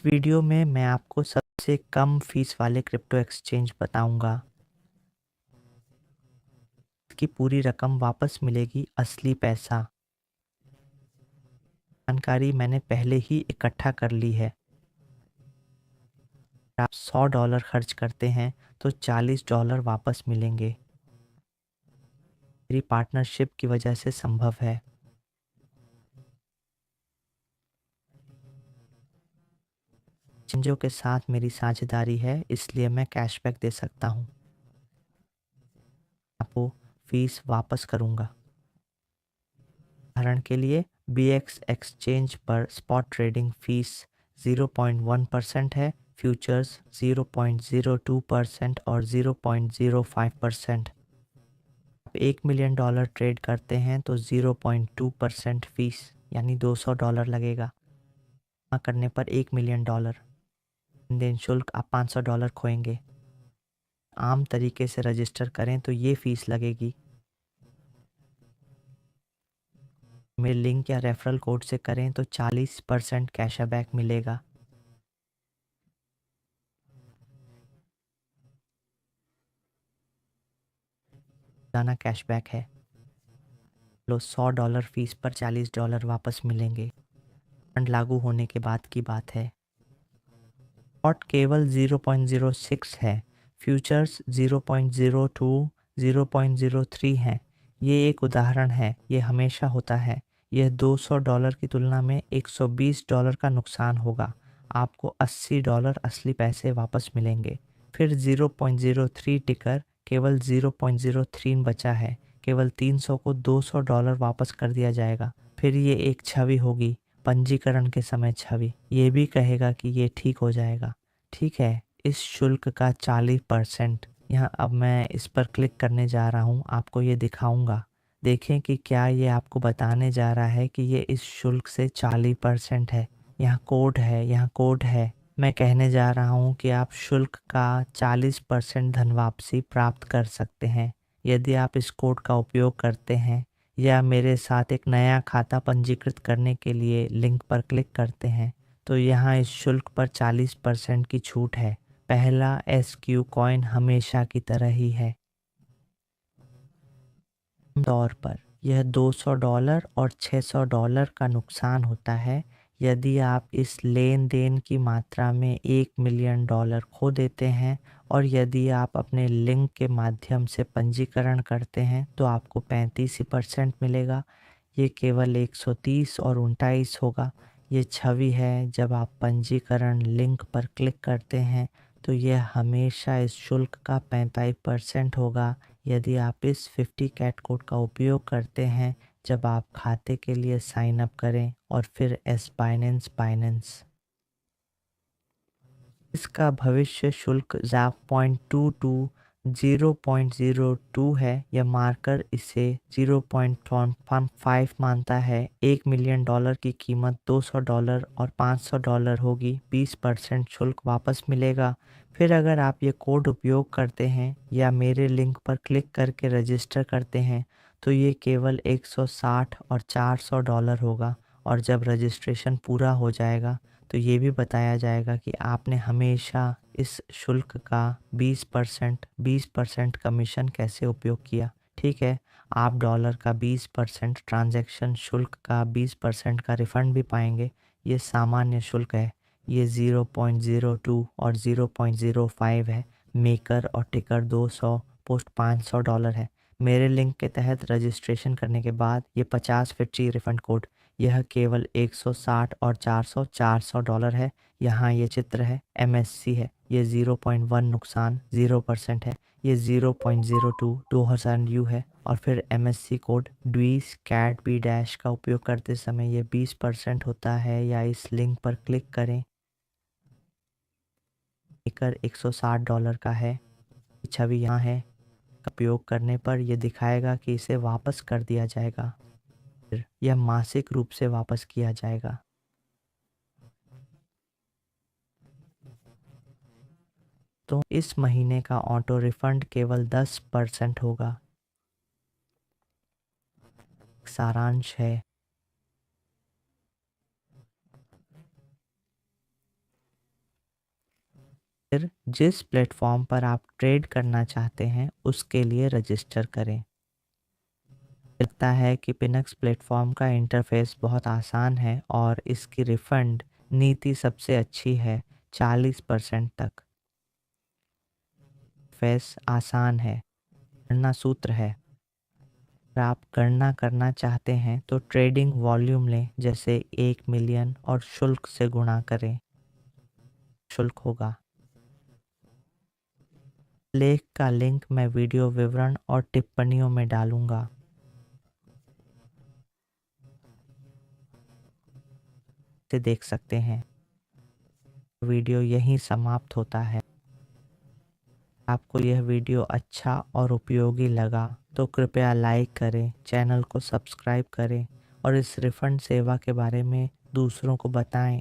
Video में मैं आपको सबसे कम फीस वाले क्रिप्टो एक्सचेंज बताऊंगा। इसकी पूरी रकम वापस मिलेगी, असली पैसा। जानकारी मैंने पहले ही इकट्ठा कर ली है। आप $100 खर्च करते हैं तो $40 वापस मिलेंगे। मेरी पार्टनरशिप की वजह से संभव है। एक्सचेंजों के साथ मेरी साझेदारी है, इसलिए मैं कैशबैक दे सकता हूँ। आपको फीस वापस करूँगा। उदाहरण के लिए BX एक्सचेंज पर स्पॉट ट्रेडिंग फीस 0.1% है, फ्यूचर्स 0.02% और 0.05%। आप $1 मिलियन ट्रेड करते हैं तो 0.2% फीस यानी $200 लगेगा। जमा करने पर $1 मिलियन लेन देन शुल्क आप $500 खोएंगे। आम तरीके से रजिस्टर करें तो ये फीस लगेगी। मेरे लिंक या रेफरल कोड से करें तो 40% कैशबैक मिलेगा। जाना कैशबैक है। लो $100 फीस पर $40 वापस मिलेंगे। फंड लागू होने के बाद की बात है। स्पॉट केवल 0.06 है, फ्यूचर्स 0.02 0.03 है। ये एक उदाहरण है, ये हमेशा होता है। यह $200 की तुलना में $120 का नुकसान होगा। आपको $80 असली पैसे वापस मिलेंगे। फिर 0.03 टिकर केवल 0.03 बचा है। केवल 300 को $200 वापस कर दिया जाएगा। फिर ये एक छवि होगी, पंजीकरण के समय छवि। ये भी कहेगा कि ये ठीक हो जाएगा। ठीक है, इस शुल्क का 40%। यहाँ अब मैं इस पर क्लिक करने जा रहा हूँ, आपको ये दिखाऊंगा। देखें कि क्या ये आपको बताने जा रहा है कि ये इस शुल्क से 40% है। यहाँ कोड है, यहाँ कोड है। मैं कहने जा रहा हूँ कि आप शुल्क का 40% धन वापसी प्राप्त कर सकते हैं यदि आप इस कोड का उपयोग करते हैं या मेरे साथ एक नया खाता पंजीकृत करने के लिए लिंक पर क्लिक करते हैं। तो यहाँ इस शुल्क पर 40% की छूट है। पहला SQ कॉइन हमेशा की तरह ही है। तौर पर यह $200 और $600 का नुकसान होता है यदि आप इस लेन देन की मात्रा में $1 मिलियन खो देते हैं, और यदि आप अपने लिंक के माध्यम से पंजीकरण करते हैं तो आपको 35% मिलेगा। ये केवल 130 और 29 होगा। ये छवि है, जब आप पंजीकरण लिंक पर क्लिक करते हैं तो यह हमेशा इस शुल्क का 45% होगा यदि आप इस 50 कैट कोड का उपयोग करते हैं जब आप खाते के लिए साइन अप करें और फिर बाइनेंस। इसका भविष्य शुल्क 0.22 है। यह मार्कर इसे 0.15 मानता है। $1 मिलियन की कीमत $200 और $500 होगी। 20% शुल्क वापस मिलेगा। फिर अगर आप ये कोड उपयोग करते हैं या मेरे लिंक पर क्लिक करके रजिस्टर करते हैं तो ये केवल 160 और $400 होगा। और जब रजिस्ट्रेशन पूरा हो जाएगा तो ये भी बताया जाएगा कि आपने हमेशा इस शुल्क का 20% कमीशन कैसे उपयोग किया। ठीक है, आप डॉलर का 20%, ट्रांजैक्शन शुल्क का 20% का रिफंड भी पाएंगे। ये सामान्य शुल्क है। ये 0.02 और 0.05 है। मेकर और टिकर 200, पोस्ट $500 है। मेरे लिंक के तहत रजिस्ट्रेशन करने के बाद ये 50 रिफंड कोड, यह केवल 160 और $400 है। यहाँ ये चित्र है, MSC है। ये 0.1 नुकसान 0% है। ये 0.02 2000 U है। और फिर MSC code DWIS CAT B dash का उपयोग करते समय ये 20% होता है। या इस लिंक पर क्लिक करें, लेकर $160 का है। छवि यहाँ है। उपयोग करने पर यह दिखाएगा कि इसे वापस कर दिया जाएगा। यह मासिक रूप से वापस किया जाएगा। तो इस महीने का ऑटो रिफंड केवल 10% होगा। सारांश है, फिर जिस प्लेटफॉर्म पर आप ट्रेड करना चाहते हैं उसके लिए रजिस्टर करें। लगता है कि पिनक्स प्लेटफॉर्म का इंटरफेस बहुत आसान है और इसकी रिफंड नीति सबसे अच्छी है 40% तक। फेस आसान है, गणना सूत्र है। अगर आप गणना करना चाहते हैं तो ट्रेडिंग वॉल्यूम लें, जैसे 1 मिलियन, और शुल्क से गुणा करें। शुल्क होगा। लेख का लिंक मैं वीडियो विवरण और टिप्पणियों में डालूंगा। से देख सकते हैं। वीडियो यहीं समाप्त होता है। आपको यह वीडियो अच्छा और उपयोगी लगा तो कृपया लाइक करें, चैनल को सब्सक्राइब करें और इस रिफंड सेवा के बारे में दूसरों को बताएं।